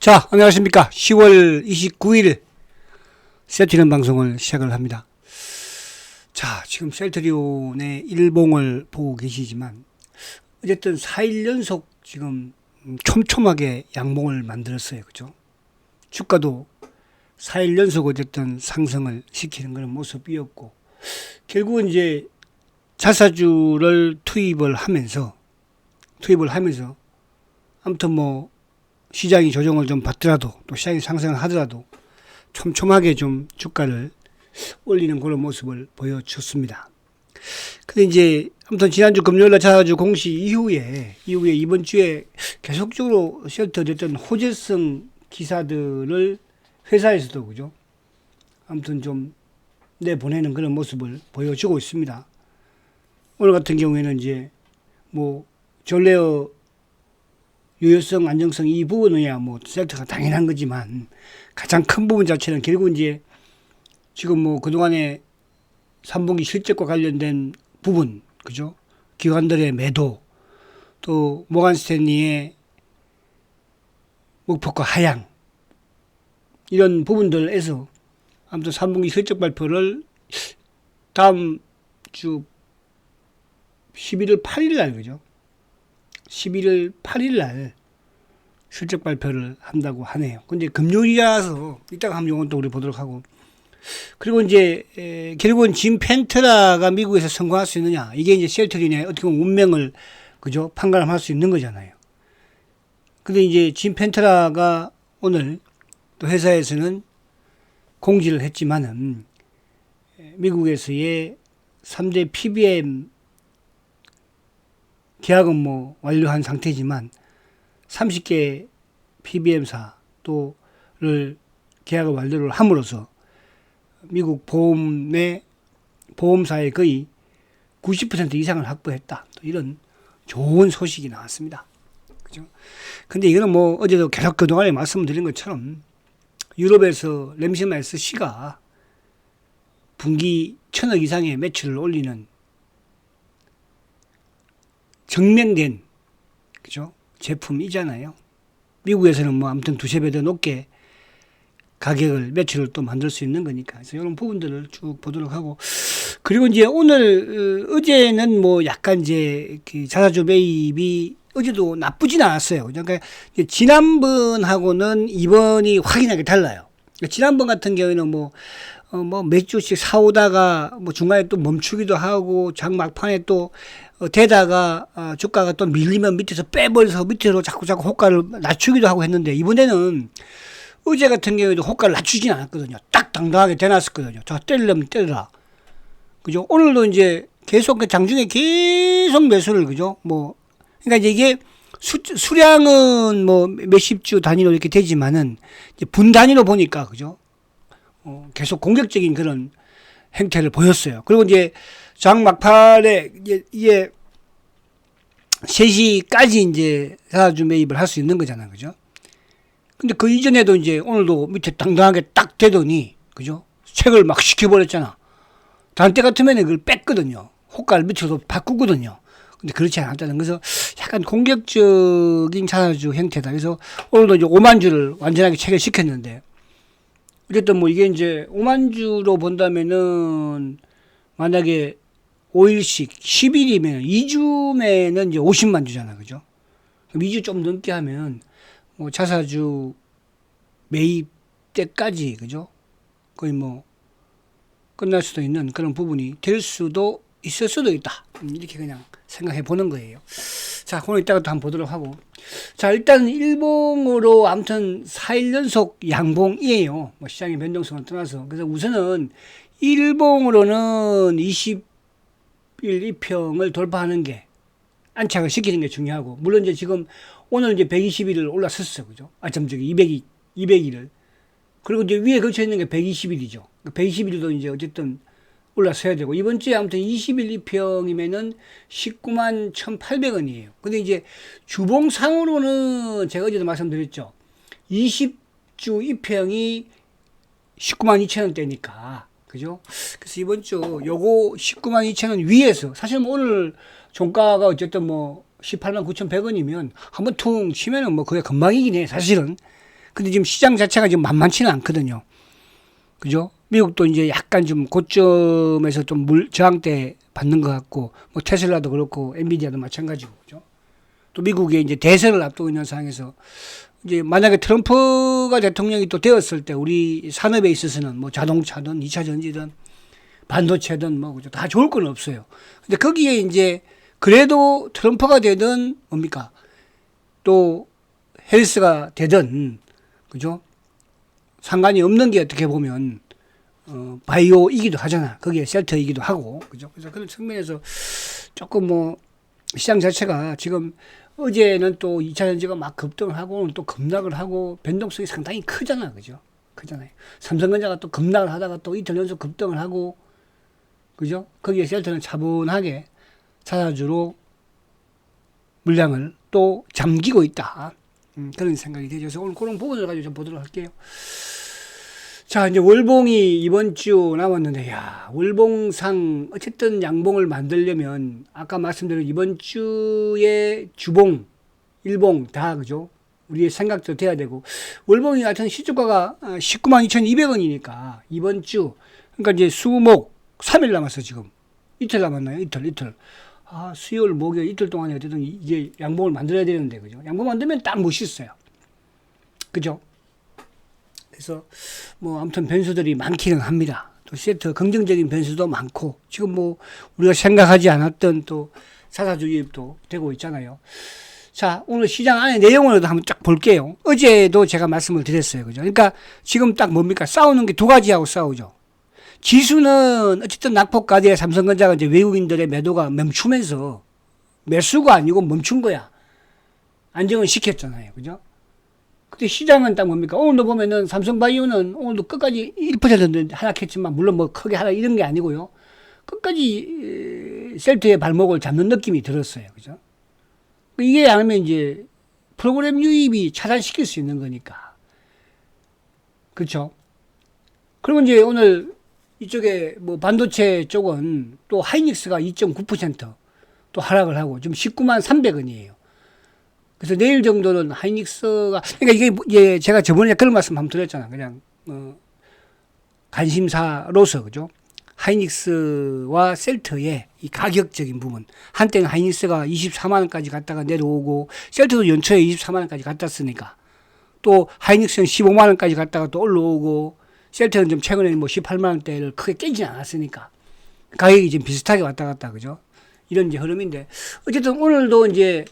자, 안녕하십니까. 10월 29일 셀트리온 방송을 시작을 합니다. 자, 지금 셀트리온의 일봉을 보고 계시지만 어쨌든 4일 연속 지금 촘촘하게 양봉을 만들었어요. 그죠? 주가도 4일 연속 어쨌든 상승을 시키는 그런 모습이었고, 결국은 이제 자사주를 투입을 하면서 아무튼 뭐 시장이 조정을 좀 받더라도 또 시장이 상승을 하더라도 촘촘하게 좀 주가를 올리는 그런 모습을 보여줬습니다. 근데 이제 아무튼 지난주 금요일날 자사주 공시 이후에 이번 주에 계속적으로 쉘터됐던 호재성 기사들을 회사에서도 그죠? 아무튼 좀 내보내는 그런 모습을 보여주고 있습니다. 오늘 같은 경우에는 이제 뭐 전레어 유효성, 안정성 이 부분이야 뭐 셀트가 당연한 거지만 가장 큰 부분 자체는 결국 이제 지금 뭐 그동안에 3분기 실적과 관련된 부분, 그죠? 기관들의 매도, 또 모간 스탠리의 목표가 하향, 이런 부분들에서 아무튼 3분기 실적 발표를 다음 주 11월 8일 날, 그죠? 11월 8일 날 실적 발표를 한다고 하네요. 근데 금요일이라서 이따가 한번 요건 또 우리 보도록 하고. 그리고 이제 결국은 짐 펜트라가 미국에서 성공할 수 있느냐. 이게 이제 셀트리온의 어떻게 보면 운명을 그죠? 판가름할 수 있는 거잖아요. 근데 이제 짐 펜트라가 오늘 또 회사에서는 공지를 했지만은 미국에서의 3대 PBM 계약은 뭐 완료한 상태지만 30개 PBM사 또를 계약을 완료를 함으로써 미국 보험사의 거의 90% 이상을 확보했다. 또 이런 좋은 소식이 나왔습니다. 그죠? 근데 이거는 뭐 어제도 계속 그동안에 말씀드린 것처럼 유럽에서 램시마 SC가 분기 1,000억 이상의 매출을 올리는 증명된 그죠? 제품이잖아요. 미국에서는 뭐 아무튼 두세 배 더 높게 가격을 매출을 또 만들 수 있는 거니까. 그래서 이런 부분들을 쭉 보도록 하고, 그리고 이제 오늘 어제는 뭐 약간 이제 그 자사주 매입이 어제도 나쁘진 않았어요. 그러니까 지난번하고는 이번이 확연하게 달라요. 그러니까 지난번 같은 경우에는 뭐 몇 주씩 사오다가 뭐 중간에 또 멈추기도 하고 장 막판에 또 되다가 주가가 또 밀리면 밑에서 빼버려서 밑으로 자꾸 호가를 낮추기도 하고 했는데, 이번에는 어제 같은 경우에도 호가를 낮추진 않았거든요. 딱 당당하게 대놨었거든요. 자, 때리려면 때려라. 그죠? 오늘도 이제 계속 장중에 계속 매수를, 그죠? 뭐, 그러니까 이제 이게 수량은 뭐 몇십 주 단위로 이렇게 되지만은 이제 분 단위로 보니까, 그죠? 계속 공격적인 그런 행태를 보였어요. 그리고 이제 장 막판에 이게 3시까지 이제 자사주 매입을 할 수 있는 거잖아요. 그죠? 근데 그 이전에도 이제 오늘도 밑에 당당하게 딱 되더니, 그죠? 책을 막 시켜버렸잖아. 다른 때 같으면 그걸 뺐거든요. 호가를 밑으로 바꾸거든요. 근데 그렇지 않았다는. 그래서 약간 공격적인 자사주 형태다. 그래서 오늘도 이제 5만 주를 완전하게 체결시켰는데, 어쨌든 뭐 이게 이제 5만 주로 본다면은 만약에 5일씩 10일이면 2주면은 이제 50만 주잖아. 그죠? 그럼 2주 좀 넘게 하면 뭐 자사주 매입 때까지, 그죠? 거의 뭐 끝날 수도 있는 그런 부분이 될 수도 있을 수도 있다. 이렇게 그냥 생각해 보는 거예요. 자, 오늘 이따가 또 한번 보도록 하고. 자, 일단 일봉으로 아무튼 4일 연속 양봉이에요. 뭐 시장의 변동성을 떠나서. 그래서 우선은 일봉으로는 20일 이평을 돌파하는 게, 안착을 시키는 게 중요하고, 물론 이제 지금 오늘 이제 120일을 올라섰어. 그죠? 저기 200일을. 그리고 이제 위에 걸쳐 있는 게 120일이죠. 120일도 이제 어쨌든 올라서야 되고, 이번 주에 아무튼 20일 이평이면은 19만 1,800원이에요. 근데 이제 주봉상으로는 제가 어제도 말씀드렸죠. 20주 이평이 19만 2천원대니까. 그죠? 그래서 이번 주 요거 19만 2천원 위에서, 사실 뭐 오늘 종가가 어쨌든 뭐 18만 9,100원이면 한번 퉁 치면은 뭐 그게 금방이긴 해, 사실은. 근데 지금 시장 자체가 지금 만만치는 않거든요. 그죠? 미국도 이제 약간 좀 고점에서 좀 저항대 받는 것 같고, 뭐 테슬라도 그렇고, 엔비디아도 마찬가지고, 그죠? 또 미국의 이제 대선을 앞두고 있는 상황에서 이제 만약에 트럼프가 대통령이 또 되었을 때 우리 산업에 있어서는 뭐 자동차든 2차 전지든 반도체든 뭐 그죠? 다 좋을 건 없어요. 근데 거기에 이제 그래도 트럼프가 되든 뭡니까? 또 헬스가 되든 그죠? 상관이 없는 게 어떻게 보면 바이오이기도 하잖아. 거기에 셀터이기도 하고 그죠? 그래서 그런 측면에서 조금 뭐 시장 자체가 지금 어제는 또 2차 전지가 막 급등을 하고 오늘 또 급락을 하고 변동성이 상당히 크잖아. 그죠? 크잖아요. 삼성전자가 또 급락을 하다가 또 이틀 연속 급등을 하고 그죠? 거기에 셀터는 차분하게 자사주로 물량을 또 잠기고 있다. 그런 생각이 되죠. 그래서 오늘 그런 부분을 가지고 좀 보도록 할게요. 자, 이제 월봉이 이번 주 남았는데, 야, 월봉상, 어쨌든 양봉을 만들려면, 아까 말씀드린 이번 주에 주봉, 일봉 다, 그죠? 우리의 생각도 돼야 되고, 월봉이 하여튼 시초가가 192,200원이니까, 이번 주, 그러니까 이제 수목, 3일 남았어, 지금. 이틀 남았나요? 이틀. 아, 수요일, 목요일, 이틀 동안에 어쨌든 이제 양봉을 만들어야 되는데, 그죠? 양봉 만들면 딱 멋있어요. 그죠? 그래서 뭐 아무튼 변수들이 많기는 합니다. 또 세트 긍정적인 변수도 많고 지금 뭐 우리가 생각하지 않았던 또 사사주 유입도 되고 있잖아요. 자, 오늘 시장 안에 내용으로도 한번 쫙 볼게요. 어제도 제가 말씀을 드렸어요. 그죠? 그러니까 지금 딱 뭡니까? 싸우는 게 두 가지하고 싸우죠. 지수는 어쨌든 낙폭과대에 삼성전자가 이제 외국인들의 매도가 멈추면서 매수가 아니고 멈춘 거야. 안정을 시켰잖아요. 그죠? 근데 시장은 딱 뭡니까? 오늘도 보면은 삼성바이오는 오늘도 끝까지 1% 하락했지만 물론 뭐 크게 하락 이런 게 아니고요. 끝까지 셀트의 발목을 잡는 느낌이 들었어요. 그죠? 이게 아니면 이제 프로그램 유입이 차단시킬 수 있는 거니까. 그렇죠? 그러면 이제 오늘 이쪽에 뭐 반도체 쪽은 또 하이닉스가 2.9% 또 하락을 하고 지금 19만 300원이에요. 그래서 내일 정도는 하이닉스가 그러니까 이게 제가 저번에 그런 말씀 한번 드렸잖아. 그냥 관심사로서 그죠? 하이닉스와 셀트의 이 가격적인 부분. 한때는 하이닉스가 24만 원까지 갔다가 내려오고 셀트도 연초에 24만 원까지 갔다 으니까 또 하이닉스는 15만 원까지 갔다가 또 올라오고 셀트는 좀 최근에 뭐 18만 원대를 크게 깨지지 않았으니까 가격이 좀 비슷하게 왔다 갔다 그죠? 이런 이제 흐름인데 어쨌든 오늘도 이제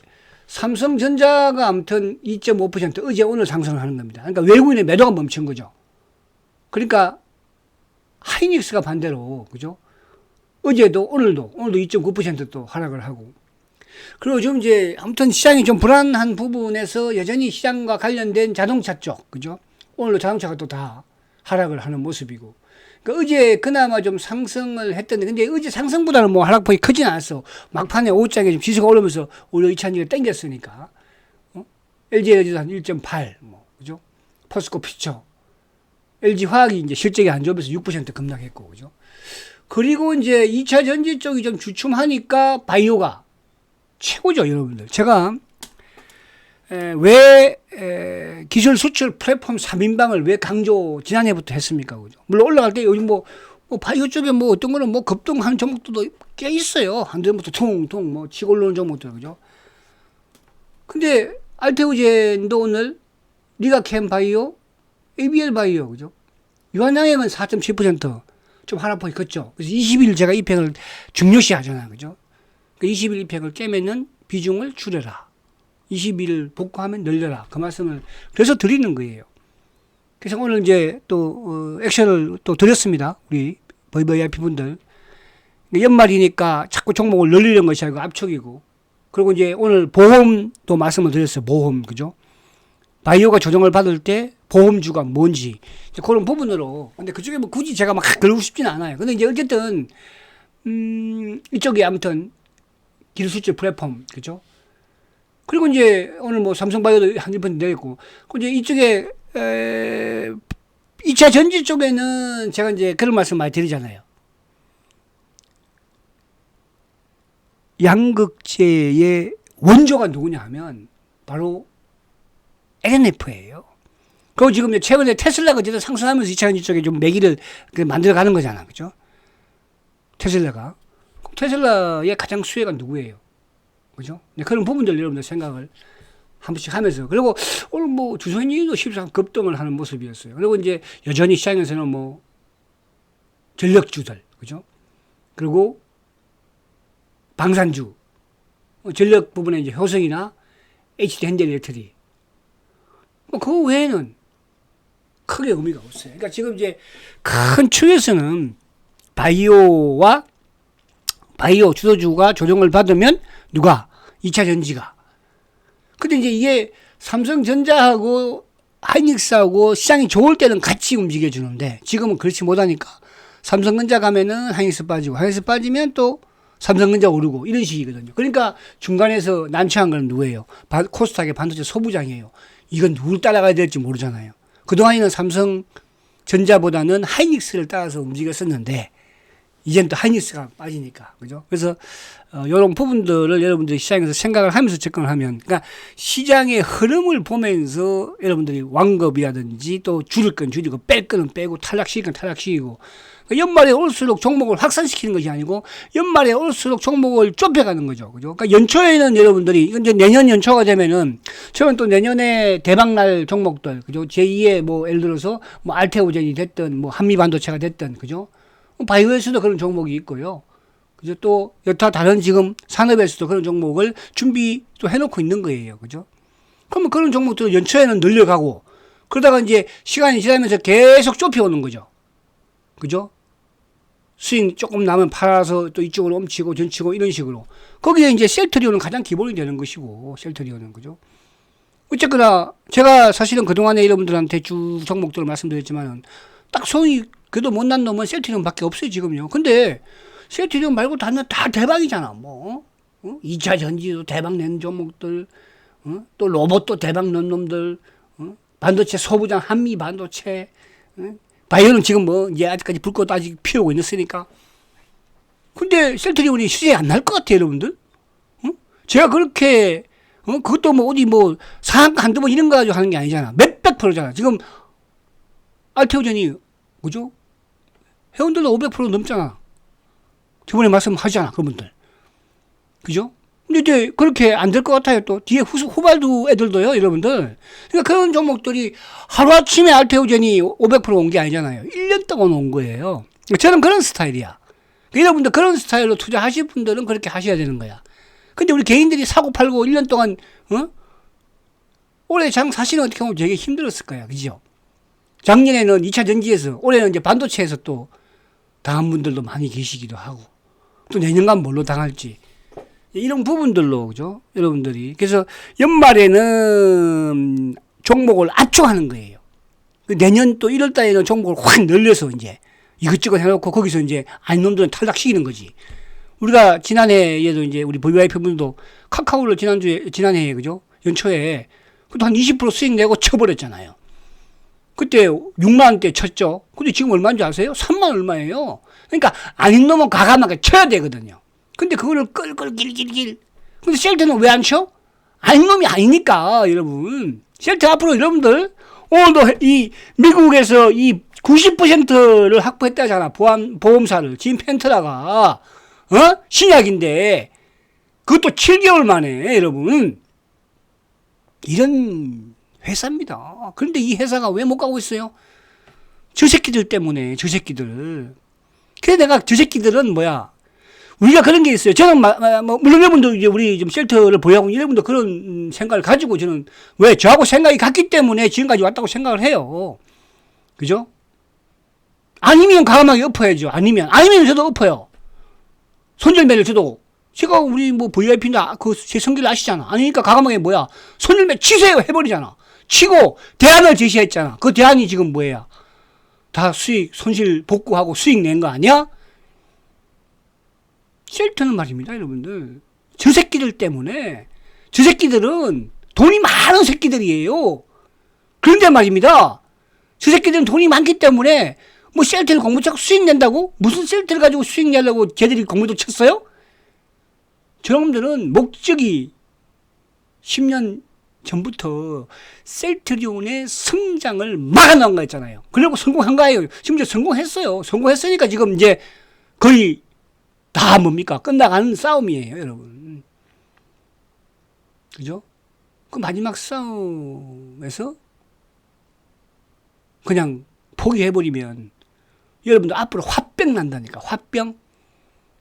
삼성전자가 아무튼 2.5% 어제 오늘 상승을 하는 겁니다. 그러니까 외국인의 매도가 멈춘 거죠. 그러니까 하이닉스가 반대로 그죠? 어제도 오늘도 2.9%또 하락을 하고 그리고 지금 이제 아무튼 시장이 좀 불안한 부분에서 여전히 시장과 관련된 자동차 쪽 그죠? 오늘도 자동차가 또 다 하락을 하는 모습이고 그러니까 어제 그나마 좀 상승을 했던데 근데 어제 상승보다는 뭐 하락폭이 크진 않았어. 막판에 오후장에 좀 지수가 오르면서 오히려 2차전지가 땡겼으니까 LG에너지도 한 1.8 뭐 그죠? 포스코 피처 LG 화학이 이제 실적이 안 좋으면서 6% 급락했고 그죠? 그리고 이제 2차 전지 쪽이 좀 주춤하니까 바이오가 최고죠, 여러분들. 제가 왜 기술 수출 플랫폼 3인방을 왜 강조 지난해부터 했습니까? 그죠? 물론 올라갈 때 요즘 뭐 바이오 쪽에 뭐 어떤 거는 뭐 급등하는 종목들도 꽤 있어요. 한두 번부터 통통 뭐 치고 올라오는 종목들 그죠? 근데 알테오젠도 오늘 리가캠 바이오, ABL 바이오 그죠? 유한양행은 4.7% 하락폭이 컸죠. 그래서 20일 제가 입행을 중요시 하잖아요. 그죠? 그 20일 입행을 깨면은 비중을 줄여라. 20일 복구하면 늘려라. 그 말씀을 그래서 드리는 거예요. 그래서 오늘 이제 또 액션을 또 드렸습니다. 우리 VIP 분들. 연말이니까 자꾸 종목을 늘리는 것이 아니고 압축이고. 그리고 이제 오늘 보험도 말씀을 드렸어요. 보험 그죠? 바이오가 조정을 받을 때 보험주가 뭔지 그런 부분으로. 근데 그쪽에 뭐 굳이 제가 막 그러고 싶지는 않아요. 근데 이제 어쨌든 이쪽이 아무튼 기술 수출 플랫폼 그죠? 그리고 이제 오늘 뭐 삼성바이오도 한 1% 내렸고, 이제 이쪽에 2차 전지 쪽에는 제가 이제 그런 말씀 많이 드리잖아요. 양극재의 원조가 누구냐 하면 바로 LNF예요. 그리고 지금 이제 최근에 테슬라가 어쨌든 상승하면서 2차 전지 쪽에 좀 매기를 만들어가는 거잖아. 그죠? 테슬라가. 테슬라의 가장 수혜가 누구예요? 그죠? 그런 부분들 여러분들 생각을 한 번씩 하면서. 그리고 오늘 뭐 주선이도 13% 급등을 하는 모습이었어요. 그리고 이제 여전히 시장에서는 뭐 전력주들. 그죠? 그리고 방산주. 전력 부분에 이제 효성이나 HD 현대일렉트릭. 뭐 그 외에는 크게 의미가 없어요. 그러니까 지금 이제 큰 축에서는 바이오 주도주가 조정을 받으면 누가? 2차 전지가. 근데 이제 이게 삼성전자하고 하이닉스하고 시장이 좋을 때는 같이 움직여주는데 지금은 그렇지 못하니까 삼성전자 가면은 하이닉스 빠지고 하이닉스 빠지면 또 삼성전자 오르고 이런 식이거든요. 그러니까 중간에서 난처한 건 누구예요? 코스닥의 반도체 소부장이에요. 이건 누굴 따라가야 될지 모르잖아요. 그동안에는 삼성전자보다는 하이닉스를 따라서 움직였었는데 이제는 또 하이닉스가 빠지니까. 그죠? 그래서 이런 부분들을 여러분들이 시장에서 생각을 하면서 접근을 하면, 그러니까 시장의 흐름을 보면서 여러분들이 완급이라든지 또 줄일 건 줄이고 뺄 거는 빼고 탈락시킬 건 탈락시키고, 연말에 올수록 종목을 확산시키는 것이 아니고 연말에 올수록 종목을 좁혀가는 거죠. 그죠? 그러니까 연초에는 여러분들이, 이제 내년 연초가 되면은 저는 또 내년에 대박날 종목들, 그죠? 제2의 뭐 예를 들어서 뭐 알테오젠이 됐든 뭐 한미반도체가 됐든, 그죠? 바이오에서도 그런 종목이 있고요. 그죠? 또 여타 다른 지금 산업에서도 그런 종목을 준비 또 해놓고 있는 거예요. 그죠? 그러면 그런 종목들을 연초에는 늘려가고 그러다가 이제 시간이 지나면서 계속 좁혀오는 거죠. 그죠? 수익 조금 나면 팔아서 또 이쪽으로 옮치고 전치고 이런 식으로. 거기에 이제 셀트리온은 가장 기본이 되는 것이고, 셀트리온은. 그죠? 어쨌거나 제가 사실은 그동안에 여러분들한테 쭉 종목들을 말씀드렸지만은 딱 손이 그래도 못난 놈은 셀트리온 밖에 없어요, 지금요. 근데 셀트리온 말고 다 대박이잖아, 뭐. 2차 전지도 대박 낸 종목들, 또 로봇도 대박 낸 놈들, 반도체 소부장 한미 반도체, 바이오는 지금 뭐 이제 아직까지 불꽃 아직 피우고 있으니까. 근데 셀트리온이 수익이 안 날 것 같아요, 여러분들. 제가 그렇게 그것도 뭐 어디 뭐 상한가 한두 번 이런 거 가지고 하는 게 아니잖아. 몇백 %잖아. 지금 알테오젠이 그죠? 회원들도 500% 넘잖아. 저번에 말씀하시잖아, 그분들. 그죠? 근데 이제 그렇게 안 될 것 같아요. 또 뒤에 후발도 애들도요, 여러분들. 그러니까 그런 종목들이 하루아침에 알테오젠이 500% 온 게 아니잖아요. 1년 동안 온 거예요. 저는 그런 스타일이야. 여러분들 그런 스타일로 투자하실 분들은 그렇게 하셔야 되는 거야. 근데 우리 개인들이 사고 팔고 1년 동안, 올해 장 사실은 어떻게 보면 되게 힘들었을 거야. 그죠? 작년에는 2차 전지에서, 올해는 이제 반도체에서 또 당한 분들도 많이 계시기도 하고, 또 내년간 뭘로 당할지. 이런 부분들로, 그죠? 여러분들이. 그래서 연말에는 종목을 압축하는 거예요. 내년 또 1월 달에는 종목을 확 늘려서 이제 이것저것 해놓고 거기서 이제 아닌 놈들은 탈락시키는 거지. 우리가 지난해에도 이제 우리 VYP 분들도 카카오를 지난해에, 그죠? 연초에 그것도 한 20% 수익 내고 쳐버렸잖아요. 그때 6만원대 쳤죠. 근데 지금 얼마인지 아세요? 3만 얼마예요. 그러니까 아닌 놈은 과감하게 쳐야 되거든요. 근데 그거를 끌끌길길길. 근데 셀트는 왜 안 쳐? 아닌 놈이 아니니까, 여러분. 셀트 앞으로 여러분들, 오늘도 이 미국에서 이 90%를 확보했다잖아. 보험사를. 지금 펜트라가. 신약인데. 그것도 7개월 만에, 여러분. 이런 회사입니다. 그런데 이 회사가 왜 못 가고 있어요? 저 새끼들 때문에, 저 새끼들. 그래서 내가 저 새끼들은 뭐야? 우리가 그런 게 있어요. 저는, 물론 여러분도 이제 우리 좀 셀터를 보유하고 여러분도 그런 생각을 가지고 저는 왜 저하고 생각이 같기 때문에 지금까지 왔다고 생각을 해요. 그죠? 아니면 과감하게 엎어야죠. 아니면 저도 엎어요. 손절매를 저도. 제가 우리 뭐 VIP나 제 성기를 아시잖아. 아니니까 과감하게 뭐야. 손절매 치세요. 해버리잖아. 치고 대안을 제시했잖아. 그 대안이 지금 뭐예요? 다 수익, 손실 복구하고 수익 낸 거 아니야? 셀트는 말입니다, 여러분들. 저 새끼들 때문에, 저 새끼들은 돈이 많은 새끼들이에요. 그런데 말입니다. 저 새끼들은 돈이 많기 때문에, 뭐 셀트를 공부자고 수익 낸다고? 무슨 셀트를 가지고 수익 내려고 쟤들이 공부도 쳤어요? 저놈들은 목적이 10년 전부터 셀트리온의 성장을 막아놓은 거 있잖아요. 그리고 성공한 거예요. 지금 이제 성공했어요. 성공했으니까 지금 이제 거의 다 뭡니까? 끝나가는 싸움이에요, 여러분. 그죠? 그 마지막 싸움에서 그냥 포기해버리면 여러분들 앞으로 화병 난다니까, 화병.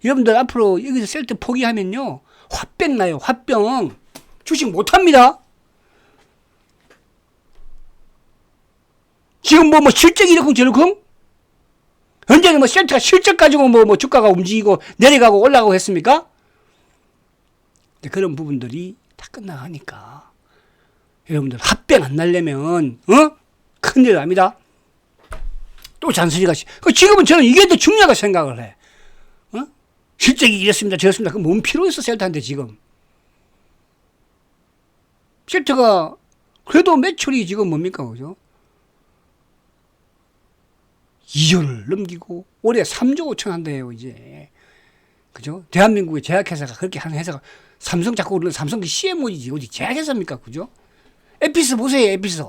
여러분들 앞으로 여기서 셀트 포기하면요, 화병 나요, 화병. 주식 못합니다. 지금 뭐 실적이 이렇쿵 저렇쿵? 언제는 뭐 셀트가 실적 가지고 뭐 주가가 움직이고 내려가고 올라가고 했습니까? 근데 그런 부분들이 다 끝나가니까 여러분들 합병 안 날려면 큰일 납니다. 또 잔소리가 지금은 저는 이게 더 중요하다고 생각을 해. 실적이 이랬습니다 저랬습니다. 그럼 뭔 필요 있어 셀트한테 지금. 셀트가 그래도 매출이 지금 뭡니까 그죠? 2조를 넘기고 올해 3조 5천 한대요 이제. 그죠? 대한민국의 제약회사가 그렇게 하는 회사가 삼성 자꾸 그러는 삼성이 CMO지 어디 제약회사입니까 그죠? 에피스 보세요 에피스.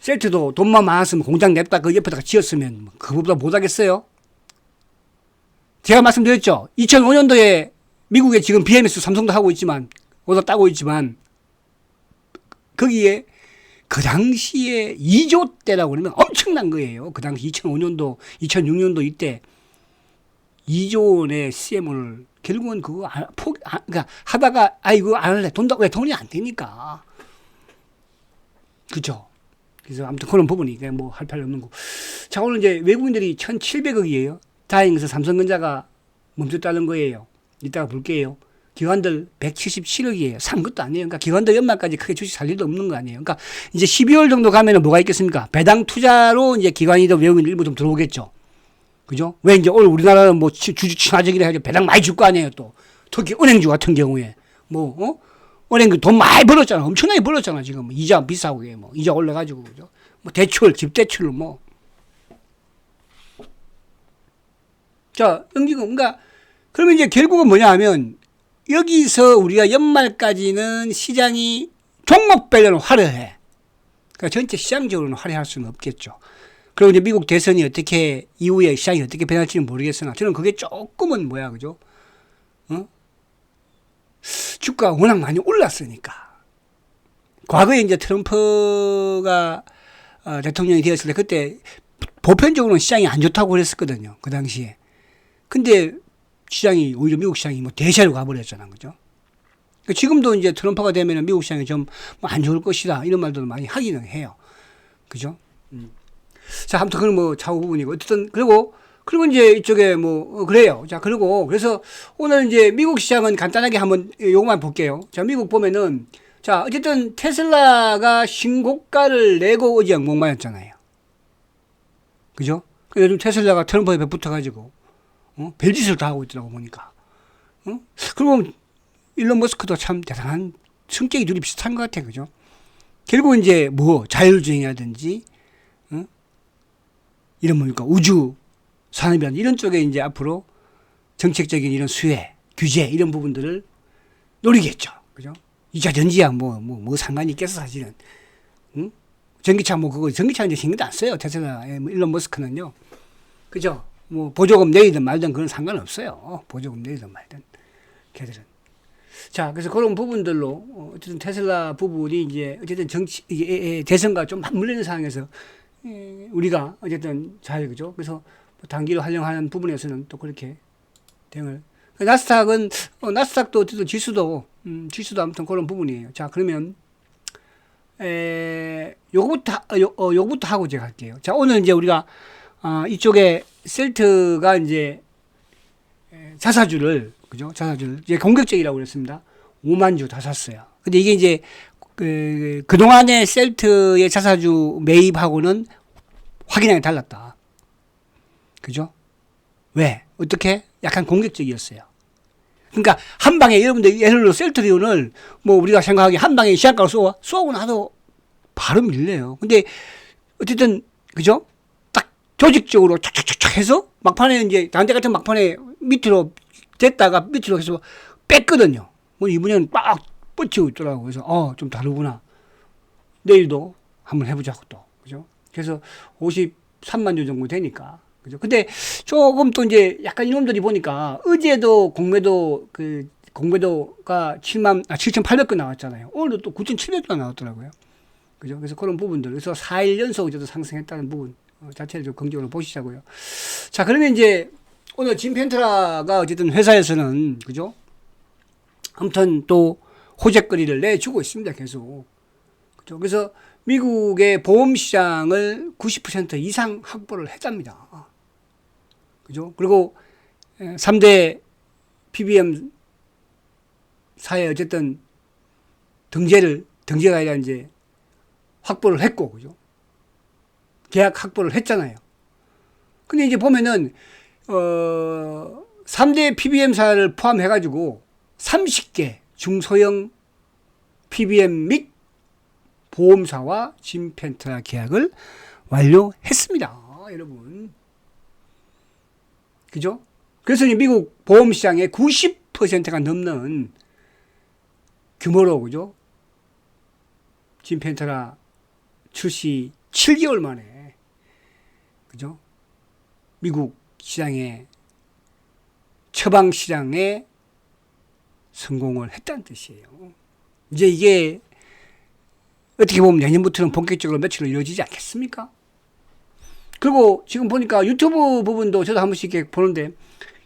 셀트도 돈만 많았으면 공장 냅다 그 옆에다가 지었으면 그거보다 못하겠어요? 제가 말씀드렸죠. 2005년도에 미국에 지금 BMS 삼성도 하고 있지만 오다 따고 있지만 거기에 그 당시에 2조 대라고 그러면 엄청난 거예요. 그 당시 2005년도 2006년도 이때 2조 원의 CM을 결국은 그거 그러니까 하다가 이거 안 할래 왜 돈이 안 되니까. 그죠? 그래서 아무튼 그런 부분이 뭐 할 필요 없는 거. 자, 오늘 이제 외국인들이 1,700억이에요. 다행히 삼성전자가 멈췄다는 거예요. 이따가 볼게요. 기관들 177억이에요. 산 것도 아니에요. 그러니까 기관들 연말까지 크게 주식 살 일도 없는 거 아니에요. 그러니까 이제 12월 정도 가면은 뭐가 있겠습니까? 배당 투자로 이제 기관이든 외국인 일부 좀 들어오겠죠. 그죠? 왜 이제 오늘 우리나라는 뭐 주주 친화적이라 해가지고 배당 많이 줄 거 아니에요. 또 특히 은행주 같은 경우에 은행 돈 많이 벌었잖아. 엄청나게 벌었잖아. 지금 이자 비싸고 뭐 이자 올라가지고 그죠? 뭐 대출, 집 대출 뭐. 자, 연기금 그러니까 그러면 이제 결국은 뭐냐 하면 여기서 우리가 연말까지는 시장이 종목별로는 화려해. 그러니까 전체 시장적으로는 화려할 수는 없겠죠. 그리고 이제 미국 대선이 어떻게 이후에 시장이 어떻게 변할지는 모르겠으나 저는 그게 조금은 뭐야 그죠? 주가가 워낙 많이 올랐으니까. 과거에 이제 트럼프가 대통령이 되었을 때 그때 보편적으로는 시장이 안 좋다고 그랬었거든요. 그 당시에. 근데 시장이 오히려 미국 시장이 뭐 대세로 가버렸잖아요. 그죠? 지금도 이제 트럼프가 되면 미국 시장이 좀 안 좋을 것이다. 이런 말들을 많이 하기는 해요. 그죠? 자, 아무튼 그건 뭐 차후 부분이고. 어쨌든, 그리고 이제 이쪽에 그래요. 자, 그래서 오늘 이제 미국 시장은 간단하게 한번 요것만 볼게요. 자, 미국 보면은, 자, 어쨌든 테슬라가 신고가를 내고 어제 엉망맞았잖아요. 그죠? 요즘 테슬라가 트럼프에 붙어가지고, 별짓을 다 하고 있더라고, 보니까. 그리고 일론 머스크도 참 대단한 성격이 둘이 비슷한 것 같아, 그죠? 결국 이제 자율주행이라든지, 이런 뭡니까? 우주 산업이라든지 이런 쪽에 이제 앞으로 정책적인 이런 수혜, 규제 이런 부분들을 노리겠죠. 그죠? 2차 전지야 뭐 상관이 있겠어, 사실은. 전기차 전기차 이제 신경도 안 써요. 테슬라, 일론 머스크는요. 그죠? 보조금 내리든 말든 그건 상관없어요. 보조금 내리든 말든. 걔들은. 자, 그래서 그런 부분들로, 어쨌든 테슬라 부분이 이제, 어쨌든 대선과 좀 맞물리는 상황에서, 우리가 어쨌든 그죠? 그래서 단기로 활용하는 부분에서는 또 그렇게 대응을. 나스닥도 어쨌든 지수도 아무튼 그런 부분이에요. 자, 그러면, 요거부터 하고 제가 할게요. 자, 오늘 이제 우리가, 이쪽에 셀트가 이제 그죠? 자사주를 이제 공격적이라고 그랬습니다. 5만 주 다 샀어요. 근데 이게 이제 그동안의 셀트의 자사주 매입하고는 확연하게 달랐다. 그죠? 왜? 어떻게? 약간 공격적이었어요. 그러니까 한 방에 여러분들 예를 들어 셀트리온을 우리가 생각하기에 한 방에 시장가로 쏘고 나도 바로 밀려요. 근데 어쨌든 그죠? 딱 조직적으로 촥촥촥 해서 막판에 이제 단대 같은 막판에 밑으로 됐다가 밑으로 해서 뺐거든요. 이번에는 빡 뻗치고 있더라고요. 그래서 좀 다르구나. 내일도 한번 해보자고 또. 그죠? 그래서 53만 주 정도 되니까. 그죠? 근데 조금 또 이제 약간 이놈들이 보니까 어제도 공매도가 7,800건 나왔잖아요. 오늘도 또 9,700건 나왔더라고요. 그죠? 그래서 그런 부분들. 그래서 4일 연속 저도 상승했다는 부분 자체를 좀 긍정으로 보시자고요. 자, 그러면 이제 오늘 짐펜트라가 어쨌든 회사에서는, 그죠? 아무튼 또 호재거리를 내주고 있습니다. 계속. 그죠? 그래서 미국의 보험 시장을 90% 이상 확보를 했답니다. 그죠? 그리고 3대 PBM 사에 어쨌든 등재가 아니라 이제 확보를 했고, 그죠? 계약 확보를 했잖아요. 근데 이제 보면은, 3대 PBM사를 포함해가지고 30개 중소형 PBM 및 보험사와 짐펜트라 계약을 완료했습니다. 여러분. 그죠? 그래서 미국 보험시장의 90%가 넘는 규모로, 그죠? 짐펜트라 출시 7개월 만에, 그죠? 미국 시장에, 처방 시장에 성공을 했다는 뜻이에요. 이제 이게 어떻게 보면 내년부터는 본격적으로 매출로 이루어지지 않겠습니까? 그리고 지금 보니까 유튜브 부분도 저도 한 번씩 이렇게 보는데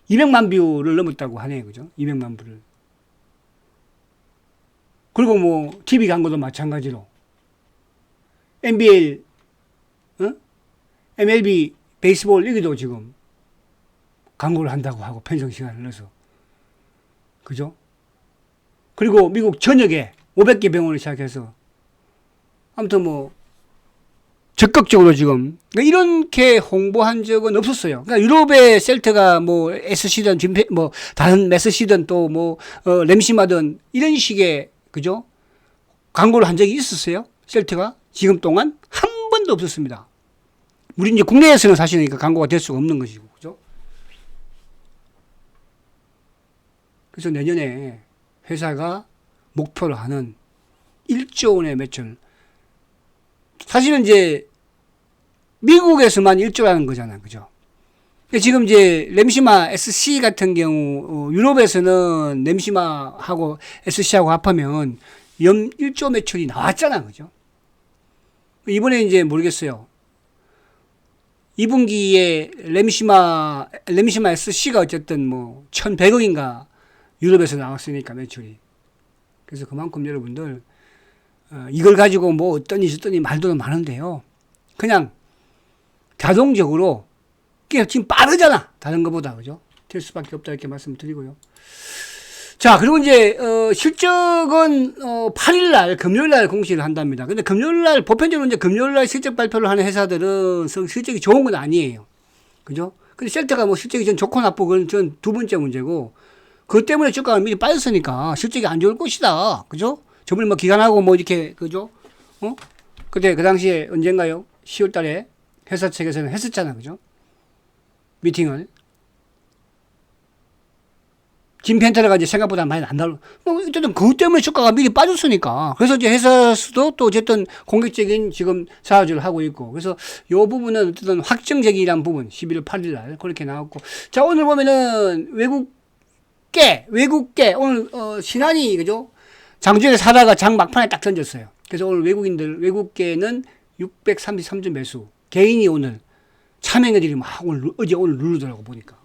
200만 뷰를 넘었다고 하네요. 그죠? 200만 뷰를. 그리고 뭐 TV 광고도 마찬가지로 NBA, MLB 베이스볼 여기도 지금 광고를 한다고 하고 편성 시간을 넣어서. 그죠? 그리고 미국 전역에 500개 병원을 시작해서 아무튼 뭐 적극적으로 지금 이렇게 홍보한 적은 없었어요. 그러니까 유럽의 셀트가 뭐 SC든 뭐 다른 메스시든 또 뭐 램시마든 이런 식의, 그죠? 광고를 한 적이 있었어요. 셀트가 지금 동안 한 번도 없었습니다. 우리 이제 국내에서는 사실은 광고가 될 수가 없는 것이고, 그죠? 그래서 내년에 회사가 목표로 하는 1조 원의 매출, 사실은 이제 미국에서만 1조라는 거잖아요. 그죠? 지금 이제 램시마 SC 같은 경우 유럽에서는 램시마하고 SC하고 합하면 1조 매출이 나왔잖아. 그죠? 이번에 이제 모르겠어요. 2분기에 램시마 SC가 어쨌든 뭐 1,100억인가 유럽에서 나왔으니까 매출이. 그래서 그만큼 여러분들 이걸 가지고 뭐 어떠니 저떠니 말도 많은데요. 그냥 자동적으로 지금 빠르잖아. 다른 것보다. 그죠? 될 수밖에 없다 이렇게 말씀드리고요. 자, 그리고 이제 실적은 8일날 금요일날 공시를 한답니다. 근데 금요일날 보편적으로 이제 금요일날 실적 발표를 하는 회사들은 실적이 좋은 건 아니에요. 그죠? 근데 셀트가 뭐 실적이 전 좋고 나쁘고 전 두 번째 문제고, 그것 때문에 주가가 미리 빠졌으니까 실적이 안 좋을 것이다. 그죠? 저번에 뭐 기간하고 뭐 이렇게, 그죠? 그때 그 당시에 언젠가요? 10월 달에 회사 측에서는 했었잖아. 그죠? 미팅을. 짐펜트라가 이제 생각보다 많이 안 나올, 어쨌든 그것 때문에 주가가 미리 빠졌으니까. 그래서 이제 회사에서도 또 어쨌든 공격적인 지금 사주를 하고 있고. 그래서 요 부분은 어쨌든 확정적이란 부분, 11월 8일 날 그렇게 나왔고. 자, 오늘 보면은 외국계, 오늘, 신한이, 그죠? 장중에 사다가 장 막판에 딱 던졌어요. 그래서 오늘 외국계는 633주 매수. 개인이 오늘 참여자들이 막 오늘 누르더라고 보니까.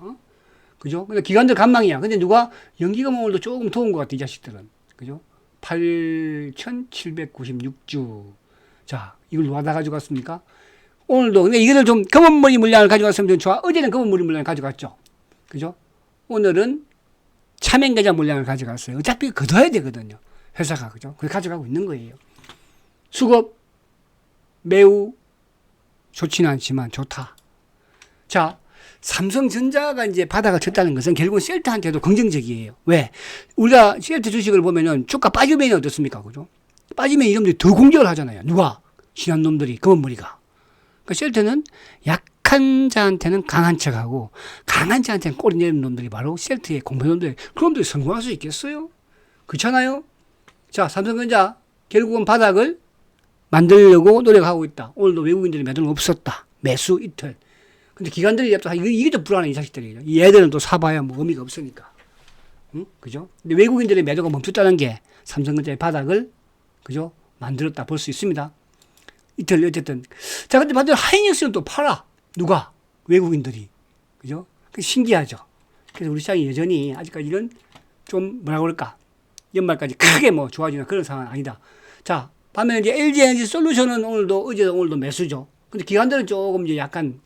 그죠? 근데 기관들 간망이야. 근데 누가 연기금 오늘도 조금 더운 것 같아, 이 자식들은. 그죠? 8,796주. 자, 이걸 누가 다 가져갔습니까? 오늘도. 근데 이거를 좀 검은머리 물량을 가져갔으면 좀 좋아. 어제는 검은머리 물량을 가져갔죠. 그죠? 오늘은 차명계좌 물량을 가져갔어요. 어차피 걷어야 되거든요. 회사가. 그죠? 그걸 가져가고 있는 거예요. 수급 매우 좋지는 않지만 좋다. 자, 삼성전자가 이제 바닥을 쳤다는 것은 결국은 셀트한테도 긍정적이에요. 왜? 우리가 셀트 주식을 보면은 주가 빠지면 어떻습니까? 그죠? 빠지면 이놈들이 더 공격을 하잖아요. 누가? 신한 놈들이, 검은머리가. 그러니까 셀트는 약한 자한테는 강한 척하고 강한 자한테는 꼬리 내리는 놈들이 바로 셀트의 공포놈들. 그놈들이 성공할 수 있겠어요? 그렇잖아요? 자, 삼성전자 결국은 바닥을 만들려고 노력하고 있다. 오늘도 외국인들이 매도는 없었다. 매수 이틀. 근데 기관들이 또 이게 더 불안해, 이 자식들이. 얘들은 또 사봐야 뭐 의미가 없으니까. 응? 그죠? 근데 외국인들의 매도가 멈췄다는 게 삼성전자의 바닥을, 그죠? 만들었다 볼 수 있습니다. 이틀, 어쨌든. 자, 근데 반대로 하이닉스는 또 팔아. 누가? 외국인들이. 그죠? 신기하죠? 그래서 우리 시장이 여전히 아직까지는 좀 뭐라 그럴까? 연말까지 크게 뭐 좋아지는 그런 상황은 아니다. 자, 반면에 이제 LG에너지 솔루션은 어제도 오늘도 매수죠. 근데 기관들은 조금 이제 약간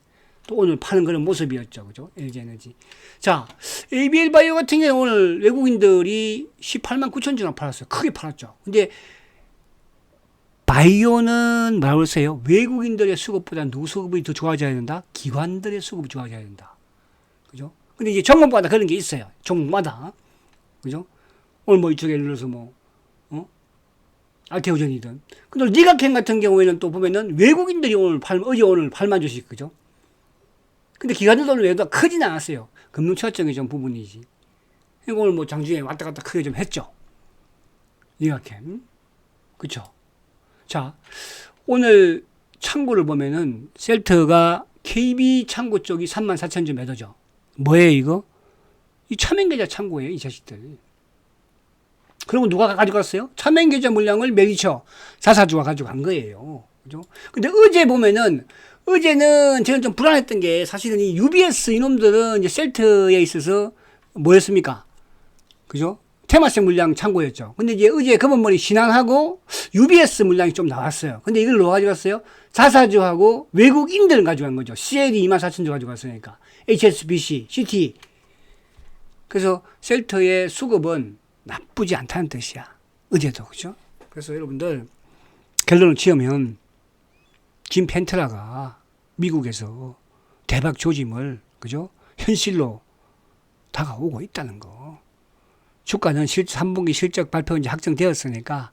또 오늘 파는 그런 모습이었죠. 그죠? LG에너지. 자, ABL바이오 같은 경우는 오늘 외국인들이 18만 9천 주나 팔았어요. 크게 팔았죠. 근데 바이오는 뭐라고 그랬어요? 외국인들의 수급보다 누구 수급이 더 좋아져야 된다? 기관들의 수급이 좋아져야 된다. 그죠? 근데 이제 종목마다 그런 게 있어요. 종목마다. 그죠? 오늘 뭐 이쪽에 예를 들어서 뭐, 알테오전이든. 근데 니가캔 같은 경우에는 또 보면은 외국인들이 어제 오늘 8만 주씩, 그죠? 근데 기관들도 오늘 외도가 크진 않았어요. 금융처적인 좀 부분이지. 그러니까 오늘 뭐 장중에 왔다 갔다 크게 좀 했죠. 니가캔. 그쵸? 자, 오늘 창고를 보면은 셀트가 KB 창고 쪽이 34,000주 매도죠. 뭐예요, 이거? 이 차명계좌 창고예요, 이 자식들. 그러면 누가 가져갔어요? 차명계좌 물량을 메리처 사사주가 가져간 거예요. 그죠? 근데 어제 보면은, 어제는 저는 좀 불안했던 게 사실은 이 UBS 이놈들은 이제 셀트에 있어서 뭐였습니까? 그죠? 테마세 물량 창고였죠. 근데 이제 어제 검은머리 신한하고 UBS 물량이 좀 나왔어요. 근데 이걸 누가 가져갔어요? 자사주하고 외국인들은 가져간 거죠. CL이 24,000주 가져갔으니까. HSBC, CT. 그래서 셀트의 수급은 나쁘지 않다는 뜻이야. 어제도, 그죠? 그래서 여러분들, 결론을 지으면, 짐 펜트라가 미국에서 대박 조짐을, 그죠? 현실로 다가오고 있다는 거. 주가는 3분기 실적 발표 이제 확정되었으니까,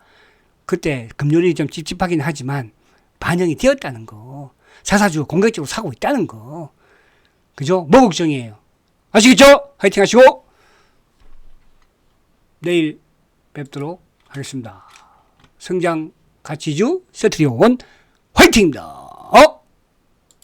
그때 금요일이 좀 찝찝하긴 하지만, 반영이 되었다는 거. 자사주 공격적으로 사고 있다는 거. 그죠? 뭐 걱정이에요? 아시겠죠? 화이팅 하시고! 내일 뵙도록 하겠습니다. 성장 가치주 세트리온 화이팅입니다.